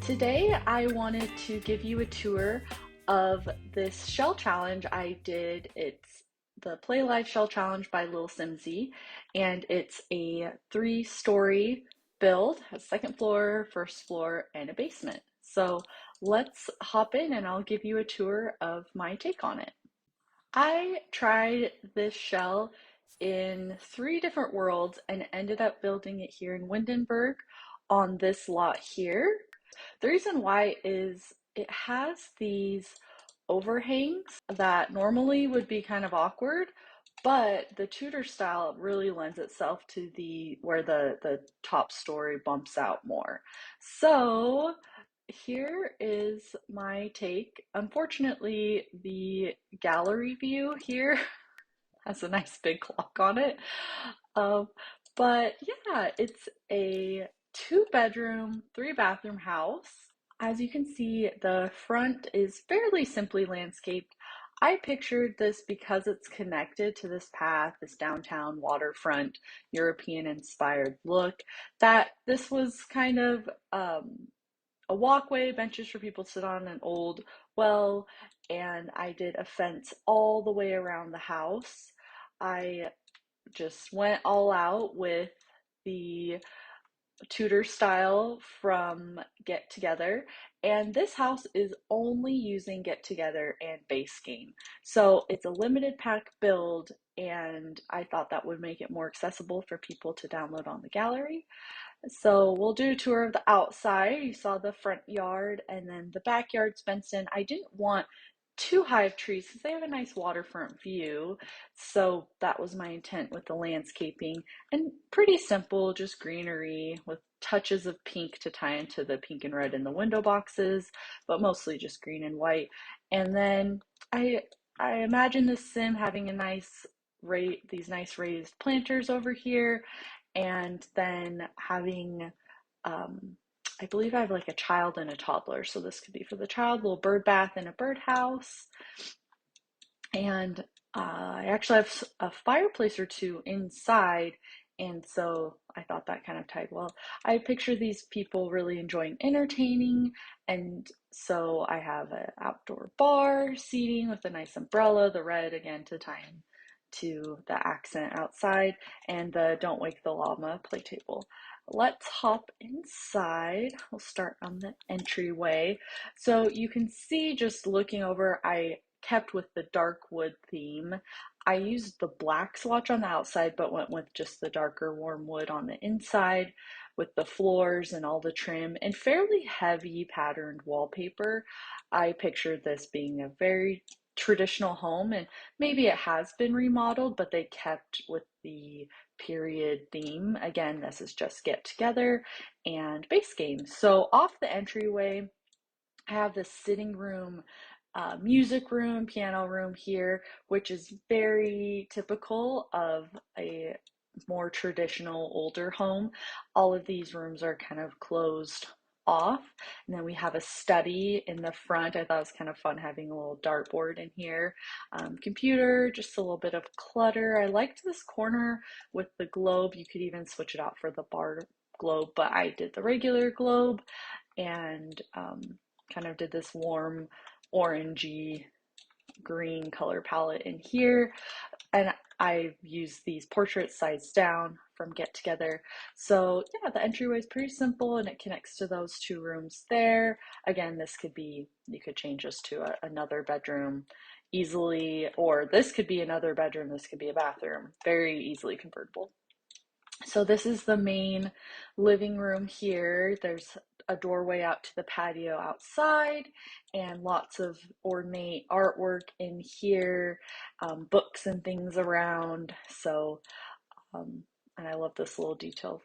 Today, I wanted to give you a tour of this shell challenge I did. It's the Play Live Shell Challenge by lilsimsie, and it's a three-story build, has second floor, first floor, and a basement. So let's hop in and I'll give you a tour of my take on it. I tried this shell in three different worlds and ended up building it here in Windenburg on this lot here. The reason why is it has these overhangs that normally would be kind of awkward, but the Tudor style really lends itself to the where the top story bumps out more. So here is my take. Unfortunately, the gallery view here has a nice big clock on it. Um, but yeah, it's a two-bedroom, three-bathroom house. As you can see, the front is fairly simply landscaped. I pictured this because it's connected to this path, this downtown waterfront, European-inspired look, that this was kind of a walkway, benches for people to sit on, an old well, and I did a fence all the way around the house. I just went all out with the Tudor style from Get Together, and this house is only using Get Together and base game. So it's a limited pack build, and I thought that would make it more accessible for people to download on the gallery. So we'll do a tour of the outside. You saw the front yard and then the backyard's fenced in. I didn't want too high of trees because they have a nice waterfront view. So that was my intent with the landscaping. And pretty simple, just greenery with touches of pink to tie into the pink and red in the window boxes, but mostly just green and white. And then I I imagine the sim having a nice these nice raised planters over here, and then having I believe I have like a child and a toddler, so this could be for the child, little bird bath and a birdhouse. And I actually have a fireplace or two inside, and so I thought that kind of tied well. I picture these people really enjoying entertaining, and so I have an outdoor bar seating with a nice umbrella, the red again to tie in to the accent outside, and the Don't Wake the Llama play table. Let's hop inside. We'll start on the entryway. So you can see just looking over, I kept with the dark wood theme. I used the black swatch on the outside, but went with just the darker warm wood on the inside with the floors and all the trim and fairly heavy patterned wallpaper. I pictured this being a very traditional home, and maybe it has been remodeled, but they kept with the period theme. Again, this is just Get Together and base game. So off the entryway, I have this sitting room, music room, piano room here, which is very typical of a more traditional older home. All of these rooms are kind of closed off. And then we have a study in the front. I thought it was kind of fun having a little dartboard in here. Computer, just a little bit of clutter. I liked this corner with the globe. You could even switch it out for the bar globe, but I did the regular globe, and kind of did this warm orangey green color palette in here. And I used these portraits sides down from Get Together. So yeah, the entryway is pretty simple and it connects to those two rooms there. Again, this could be, you could change this to another bedroom easily, or this could be another bedroom, this could be a bathroom, very easily convertible. So this is the main living room here. There's a doorway out to the patio outside and lots of ornate artwork in here, books and things around. So, and I love this little detail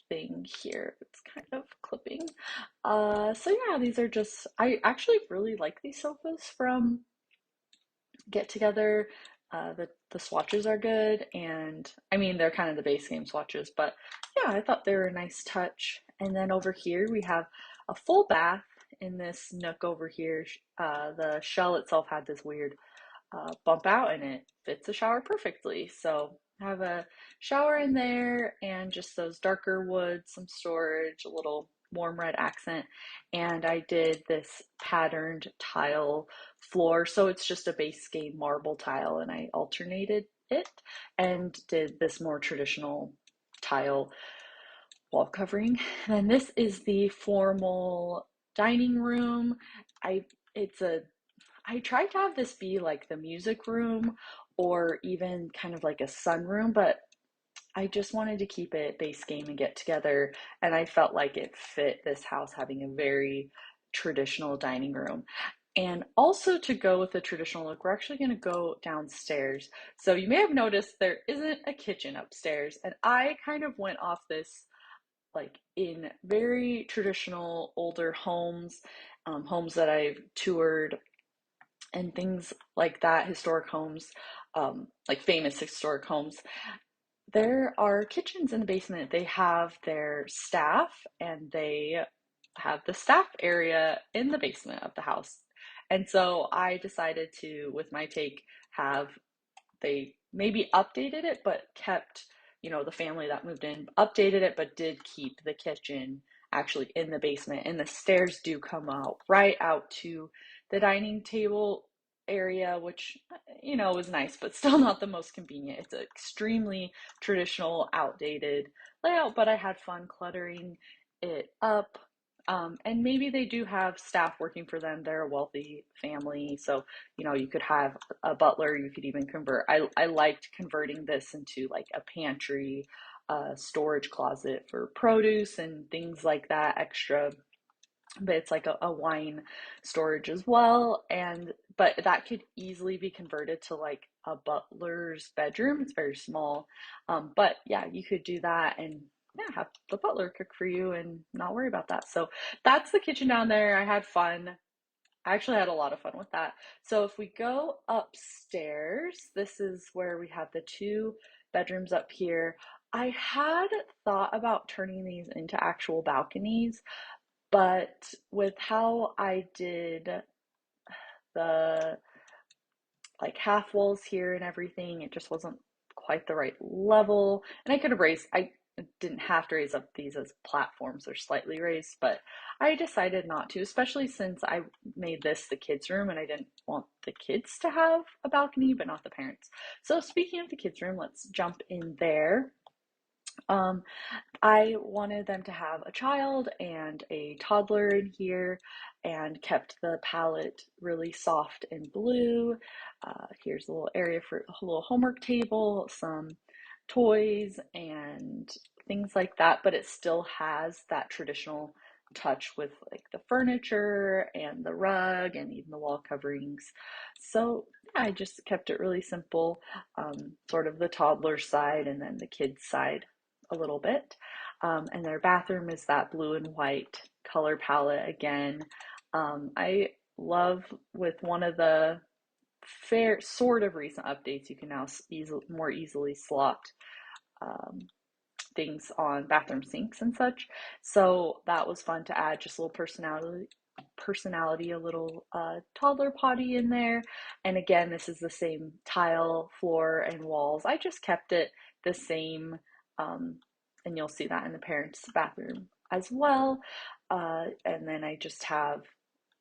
thing here. It's kind of clipping. So yeah, these are just, I actually really like these sofas from Get Together. The swatches are good, and I mean they're kind of the base game swatches, but yeah, I thought they were a nice touch. And then over here we have a full bath in this nook over here. The shell itself had this weird bump out, and it fits a shower perfectly. So I have a shower in there, and just those darker woods, some storage, a little warm red accent, and I did this patterned tile floor. So it's just a base game marble tile, and I alternated it and did this more traditional tile wall covering. And then this is the formal dining room. I it's a I tried to have this be like the music room or even kind of like a sunroom, but I just wanted to keep it base game and get together. And I felt like it fit this house having a very traditional dining room. And also to go with the traditional look, we're actually going to go downstairs. So you may have noticed there isn't a kitchen upstairs. And I kind of went off this like in very traditional older homes, homes that I've toured and things like that, historic homes, like famous historic homes. There are kitchens in the basement. They have their staff and they have the staff area in the basement of the house. And so I decided to, with my take, have they maybe updated it, but kept, the family that moved in updated it, but did keep the kitchen actually in the basement. And the stairs do come out right out to the dining table area, which, was nice, but still not the most convenient. It's an extremely traditional, outdated layout, but I had fun cluttering it up. And maybe they do have staff working for them. They're a wealthy family, so you could have a butler. You could even convert. I liked converting this into like a pantry, storage closet for produce and things like that, extra. But it's like a wine storage as well. But that could easily be converted to like a butler's bedroom. It's very small. But yeah, you could do that and yeah, have the butler cook for you and not worry about that. So that's the kitchen down there. I had fun. I actually had a lot of fun with that. So if we go upstairs, this is where we have the two bedrooms up here. I had thought about turning these into actual balconies, but with how I did the like half walls here and everything, it just wasn't quite the right level. And I didn't have to raise up these as platforms. They're slightly raised, but I decided not to, especially since I made this the kids' room and I didn't want the kids to have a balcony, but not the parents. So speaking of the kids' room, let's jump in there. Um, I wanted them to have a child and a toddler in here and kept the palette really soft and blue. Here's a little area for a little homework table, some toys and things like that, but it still has that traditional touch with like the furniture and the rug and even the wall coverings. So yeah, I just kept it really simple, sort of the toddler side and then the kids side a little bit. And their bathroom is that blue and white color palette again. I love with one of the fair sort of recent updates, you can now more easily slot um, things on bathroom sinks and such. So that was fun to add just a little personality, a little toddler potty in there. And again, this is the same tile floor and walls. I just kept it the same, and you'll see that in the parents' bathroom as well. And then I just have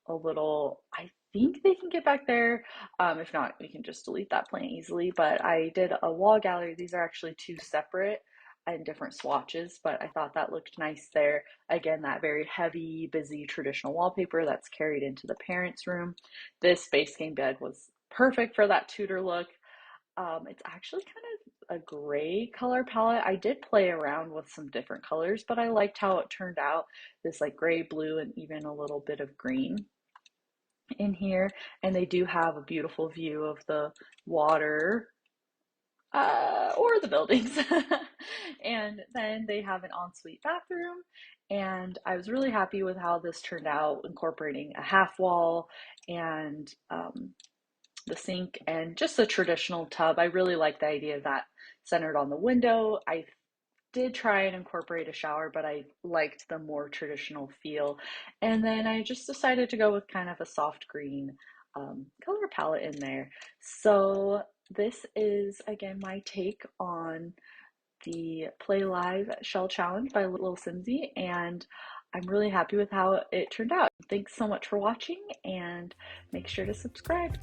a little, I think they can get back there. If not, we can just delete that plan easily. But I did a wall gallery. These are actually two separate and different swatches, but I thought that looked nice there. Again, that very heavy, busy traditional wallpaper that's carried into the parents' room. This base game bed was perfect for that Tudor look. It's actually kind of a gray color palette. I did play around with some different colors, but I liked how it turned out. This like gray, blue, and even a little bit of green in here. And they do have a beautiful view of the water or the buildings. And then they have an ensuite bathroom. And I was really happy with how this turned out, incorporating a half wall and the sink and just a traditional tub. I really like the idea of that centered on the window. I did try and incorporate a shower, but I liked the more traditional feel. And then I just decided to go with kind of a soft green color palette in there. So this is again my take on the Play Live Shell Challenge by lilsimsie, and I'm really happy with how it turned out. Thanks so much for watching, and make sure to subscribe.